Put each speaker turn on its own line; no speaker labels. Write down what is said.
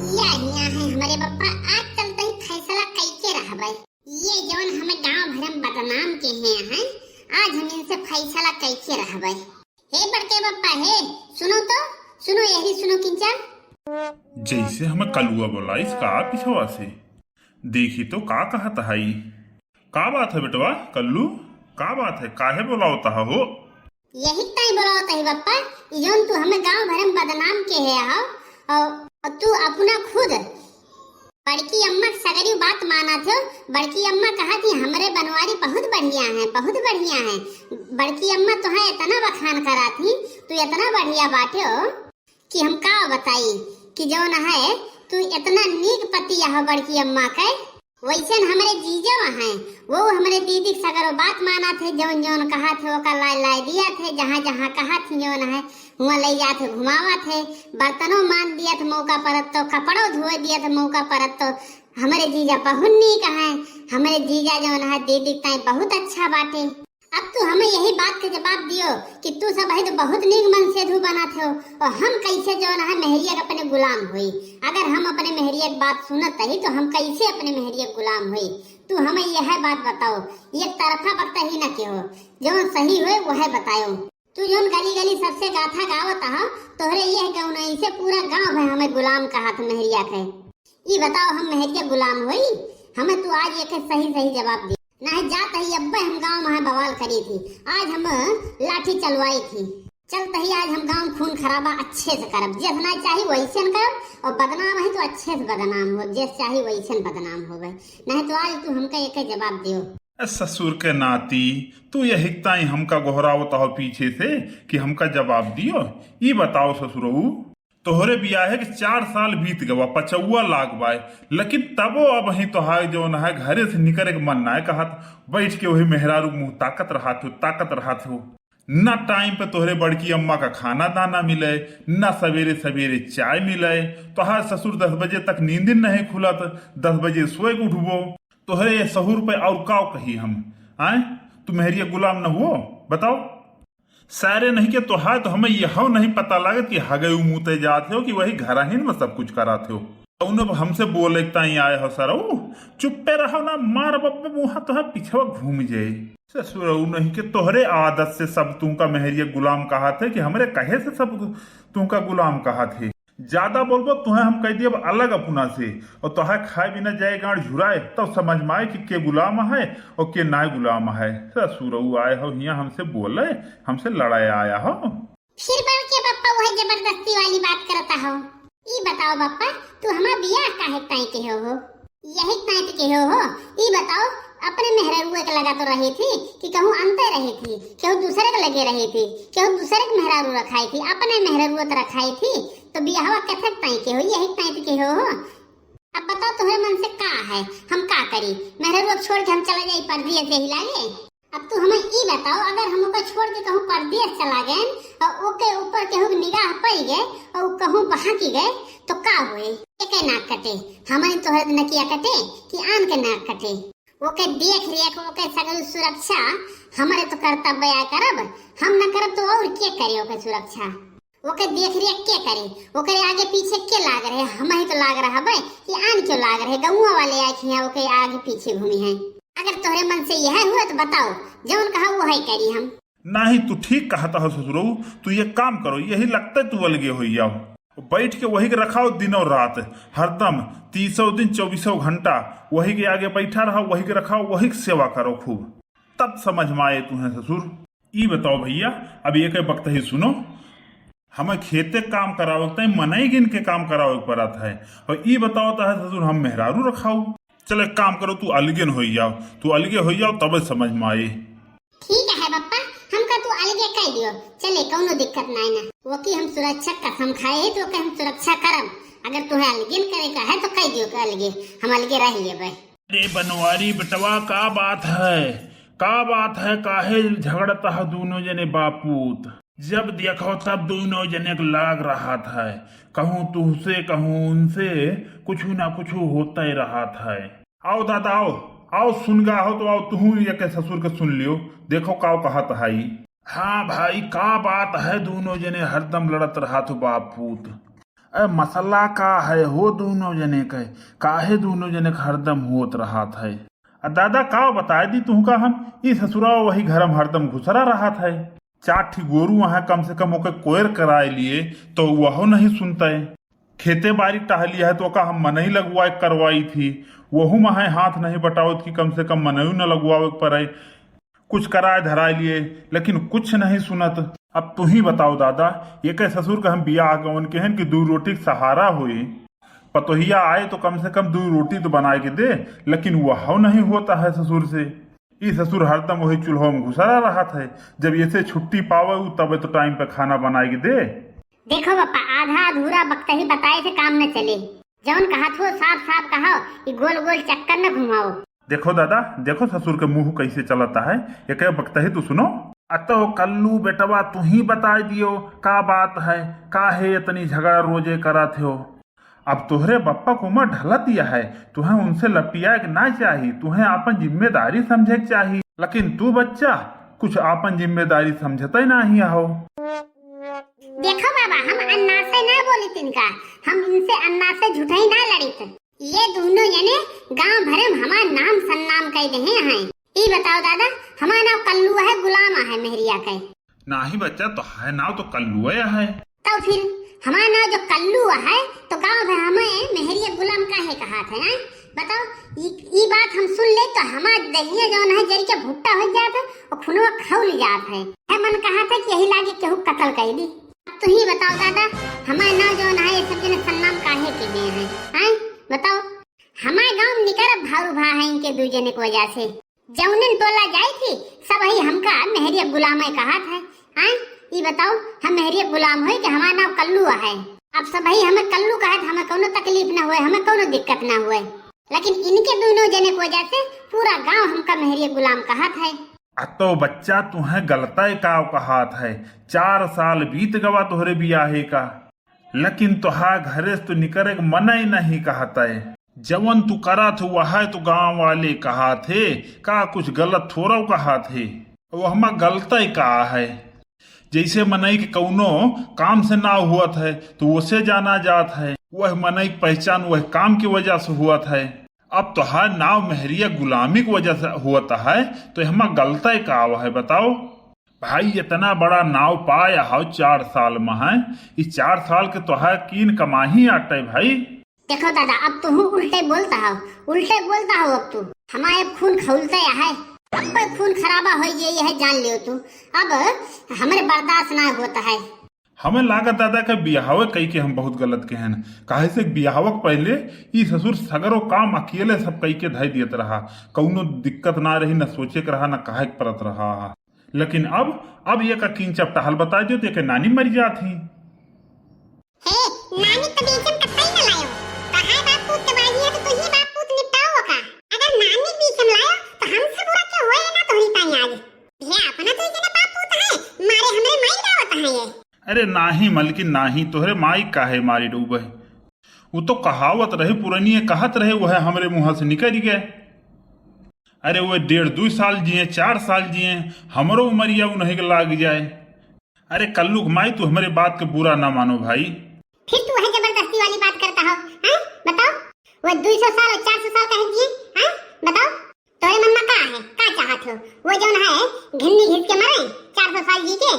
या हिया है हमारे पप्पा आज चलते ही फैसला कैके रहबे। ये जवन हमें गांव भरम बदनाम के हैं आज हम इनसे फैसला कैके रहबे। हे बड़के पप्पा हे सुनो तो सुनो यही सुनो किंचा।
जैसे हमें कलुआ बोला इसका पिछवा से देखी तो का कहता है। का बात है बेटवा कल्लू, का बात है, काहे बोला होता हो?
यही ताई बोला होता है पप्पा, जोन तू हमें गांव भरम बदनाम के है और तू अपना खुद बड़की अम्मा सगरी बात माना थे। बड़की अम्मा कहा थी हमरे बनवारी बहुत बढ़िया है, बहुत बढ़िया है। बड़की अम्मा तो है इतना बखान करा थी, तू इतना बढ़िया बाटे हो कि हम का बताई कि जो न है तू इतना नीक पति है बड़की अम्मा के। वैसे हमारे जीजो हैं वो हमारे दीदी सगर बात माना थे, जौन जौन कहा थे वो का लाई लाई दिया थे, जहाँ जहाँ कहा थी जौन है वहाँ ले जाते घुमावा थे। बर्तनों मान दिया था मौका परत, तो कपड़ों धोए दिया था मौका परत। तो हमारे जीजा बहुन्नी का है, हमारे जीजा जौन है दीदी ताई बहुत अच्छा बाटे। अब तू हमें यही बात का जवाब दियो कि तू सब है तो बहुत नीक मन से धू बना थे और हम कैसे जो है मेहरिया अपने गुलाम हुई। अगर हम अपने मेहरिया की बात सुनत ही तो हम कैसे अपने मेहरिया गुलाम हुई। तू हमें यह बात बताओ, एक तरफा बकता ही न के हो, जो सही हुए वह बताओ। तू जो गली गली सबसे गाथा गावत हो तोहरे यह गाँव नहीं से पूरा गाँव है हमें गुलाम कहा था मेहरिया के। ये बताओ हम मेहरिया गुलाम हुई? हमें तू आज एक सही सही जवाब दी। नहीं जात ही अब्बे हम गांव में बवाल करी थी, आज हम लाठी चलवाई थी। चलते ही आज हम गांव खून खराबा अच्छे से करब, जितना चाहिए वैसे करब और बदनाम है तो अच्छे से बदनाम हो, जैसे चाहिए वैसे बदनाम हो गए। नहीं तो आज तू हमका एक जवाब दियो।
ससुर के नाती तू यही ताई हमका गोहरावता हो पीछे से कि हमका जवाब दियो। ये बताओ ससुरऊ तोहरे बियाहे के 4 साल बीत गवा, 55 लाख बाय, लेकिन तबो अब ही तो है जो न है घरे से निकले के मन ना कहत बैठ के वही मेहरारू मुंह ताकत रहा थो। न टाइम पे तोहरे बड़की अम्मा का खाना दाना मिले, न सवेरे सवेरे चाय मिले। तोहार ससुर 10 बजे तक नींद नहीं खुलत, 10 बजे सोए उठबो। तोहरे ये सहूर पे और काव कही हम आए? तू मेहरिया गुलाम न हुओ? बताओ सारे नहीं के तो है तो हमें यह नहीं पता लागत कि हगे मुते जाते हो कि वही घर ही में सब कुछ कराते हो। उन हमसे बोले ताई आए हो सर चुप्पे रहो ना, मार बब्बे मुहा तो है पिछवा घूम जाए। ससुर नहीं के तोहरे आदत से सब तुमका मेहरिया गुलाम कहा थे कि हमरे कहे से सब तुमका गुलाम कहा थे। ज्यादा बोलबो तुम्हें हम कह दिए अलग अपना से और तोहे खाए बिना जाए गांड झुराए तब तो समझ में आए कि के गुलाम है और के ना गुलाम है। ससुर आए हो हिया हमसे बोले, हमसे लड़ाई आया हो।
फिर बढ़ के पप्पा वह जबरदस्ती वाली बात करता हो। ये बताओ पप्पा तू हमारा बियाह काहे ताई के हो? यही ताई के हो? ये बताओ अपने मेहरारू के लगा तो रही थी कि कहूँ अंतर रही थी, कहूँ दूसरे के लगे रही थी, कहूँ दूसरे के मेहरारू रखाई थी, अपने मेहरारू तो रखाई थी। तो बियाहवा कथक ताई के हो? यही ताई के हो? अब बताओ तुम्हारे मन से का है, हम का करी? मेहरारू छोड़ के हम चला जाए परदेश से ही लागे? अब तू हमें ये बताओ अगर हम ओके छोड़ के कहूँ परदेश चला गए और ओके ऊपर कहूँ निगाह पड़ गए और कहूँ बहा की गए तो का हुए? एक नाक कटे हमारी तोहर नकिया कटे कि आन के नाक कटे? ओके देख रेख ओके सगल सुरक्षा हमारे तो कर्तव्य आया करब, हम न करब तो और के करे ओके सुरक्षा? ओके देख रेख के करे? ओके आगे पीछे के लाग रहे? हम ही तो लाग रहा है कि आन क्यों लाग रहे? गौवा वाले आए हैं ओके आगे पीछे घूमी हैं। अगर तोहरे मन से यह हुआ तो बताओ, जौन कहा वो है करी हम।
नहीं तू ठीक कहता हो ससुरऊ, तू ये काम करो, यही लगता है तू अलगे हो जाओ, बैठ के वही के रखाओ दिन और रात, हरदम 30 दिन 24 घंटा वही के आगे बैठा रहो, वही के रखाओ, वही की सेवा करो खूब, तब समझ में आए तुम्हें ससुर। ये बताओ भैया अब एक वक्त ही सुनो, हमें खेते काम कराओ मनई गिन के काम कराओ पड़त है और ये बताओ तो है ससुर हम मेहरारू रखाओ। चलो एक काम करो तू अलगे हो जाओ, तू अलगे हो जाओ तब समझ में आए।
ठीक है पप्पा हमका तू अलगे कह दियो, चले कोनो दिक्कत नहीं ना। वो की हम सुरक्षा कसम खाए तो हम सुरक्षा करब, अगर तुम्हें अलगे करे का है तो कह दियो कि अलगे हम अलगे रह लेबे।
अरे बनवारी बेटवा का बात है काहे झगड़ता है दोनों जने बापूत? जब देखो तब दोनों जने को लाग रहा था, कहूँ तुझसे कहूँ उनसे कुछ ना कुछ होता ही रहा था। आओ दादा आओ सुन गा हो तो आओ तुहू ये के ससुर के सुन लियो, देखो काव कहत है। हाँ भाई का बात है, दोनों जने हरदम लड़त रहा तो बापूत। मसला का है हो दोनों जने के, काहे दोनों जने के हरदम होत रहा था। दादा का बताए दी तुमका हम ई ससुरा वही घर में हरदम घुसरा रहा था। 4 ठी गोरू वहां कम से कम ओके कोयर कराए लिए तो वह नहीं सुनता है। खेते बाड़ी टहली है तो का हम मनई लगवाए करवाई थी, वहू महा हाथ नहीं बटावत कि कम से कम मनई न लगवावे पड़े। कुछ कराए धराए लिए लेकिन कुछ नहीं सुनत। अब तू ही बताओ दादा, ये कह ससुर का हम बिया आगवन के हैं कि 2 रोटी का सहारा हुई। पतोहिया आए तो कम से कम 2 रोटी तो बना के दे, लेकिन वह नहीं होता है ससुर से। ये ससुर हरदम वही चूल्हा में घुसरा रहा था। जब ये से छुट्टी पावे तब तो टाइम पे खाना बना के दे।
देखो पापा, आधा अधूरा वक्त ही बताए से काम न चले। जौन कहा थो साफ साफ कहो, ये गोल गोल चक्कर न घुमाओ।
देखो दादा, देखो ससुर के मुंह कैसे चलता है। ये कह वक्त ही तो सुनो। अतो कल्लू बेटवा तू ही बता दियो का बात है, काहे इतनी झगड़ा रोजे करा थे। अब तोहरे बप्पा को उम्र ढला दिया है, तुम्हें उनसे लपिया के ना चाहिए, तुम्हें अपन जिम्मेदारी समझे के चाहिए। लेकिन तू बच्चा कुछ अपन जिम्मेदारी समझता ही नहीं हो।
देखो बाबा, हम अन्ना से ना बोली तिनका, हम इनसे अन्ना से झूठा ही ना लड़ी थे। ये दोनों जने गांव भर में हमारा नाम सन्नाम कह रहे हैं। ये बताओ दादा, हमारा नाम कल्लू है, गुलाम है मेहरिया का।
नहीं बच्चा, तो है नाम तो कल्लू है।
तो फिर हमारा नाम जो कल्लू है तो गांव भर हमें मेहरिया गुलाम काहे कहा था ना? बताओ, ये बात हम सुन ले तो हमारा दहिया जौन है जरी के भुट्टा हो जाता और खुनवा खौल जात है। मन कहा था कि यही लागे केहू कत्ल कर दी। तो ही बताओ दादा, हमारे नाम जौन है ये सब जने सन्नाम काहे के लिए हैं? बताओ, हमारे गांव में निकर भारू भा है इनके 2 जने की वजह से। जौनन टोला जाई थी सब ही हमका मेहरिया गुलाम है कहा था। ये बताओ, हम मेहरिया गुलाम हो कि हमारा नाम कल्लू है। अब सब ही हमें कल्लू कहे तो हमें कोनो तकलीफ ना हुए, हमें कोनो दिक्कत ना हुए। लेकिन इनके दोनों जने की वजह से पूरा गांव हमका मेहरिया गुलाम कहा था।
तो बच्चा तुम्हें गलता का कहा था। 4 साल बीत गवा तोहरे बियाहे का, लेकिन तुहार घरे तो निकरे मन ही नहीं कहता है। जवन तू करा थे वह तो गांव वाले कहा थे, का कुछ गलत थोड़ा कहा थे। वो हमारा गलता ही कहा है। जैसे मनई के कौनो काम से ना हुआ था तो उसे जाना जात है, वह मनई पहचान वह काम की वजह से हुआ था। अब तो हर नाव मेहरिया गुलामी की वजह से होता है, तो हमारा गलता ही का है। बताओ भाई, इतना बड़ा नाव पाया हो 4 साल में है। इस 4 साल के तो है कीन कमाही आटे भाई।
देखो दादा, अब तू उल्टे बोलता हो, उल्टे बोलता हो। अब तू हमारे खून खौलता है, अब पर खून खराबा हो गई है, जान लियो तू। अब हमारे बर्दाश्त ना होता है।
हमें लागत दादा का बियाहवे कई के हम बहुत गलत के हैं। काहे से बियाहवक पहले ई ससुर सगरो काम अकेले सब कई के धाई दियत रहा, कौनो दिक्कत ना रही, न सोचे के रहा, न काहे के परत रहा। लेकिन अब ये का किन चपटाहल बता दियो तो एक नानी मर जाती।
हे नानी तो बीचम कतई न लायो, कहां बापूत के बाजी है तो तू ही बापूत निपटाओ का। अगर नानी बीचम लायो तो हमसे बुरा क्या होए ना तो ही ताई आज। ये अपना तो इतने बापूत है, मारे हमरे माई ना होता है ये।
अरे नाही मलकिन नाही, तोहरे माई काहे मारी डूबे। वो तो कहावत रही पुरानी कहत रहे, वह हमरे मुंह से निकल गए। अरे वो 1.5-2 साल जिए, 4 साल जिए, हमरो उमरिया नहीं लाग जाए। अरे कल्लू माई, तू हमारे बात के बुरा ना मानो भाई।
फिर तू है जबरदस्ती वाली बात करता हो? बताओ, वो 200 साल और 400 साल कहे जिए? बताओ तोरे मन में का है, का चाहत हो? वो जौन है घिन्नी घिस के मरे 400 साल जी के।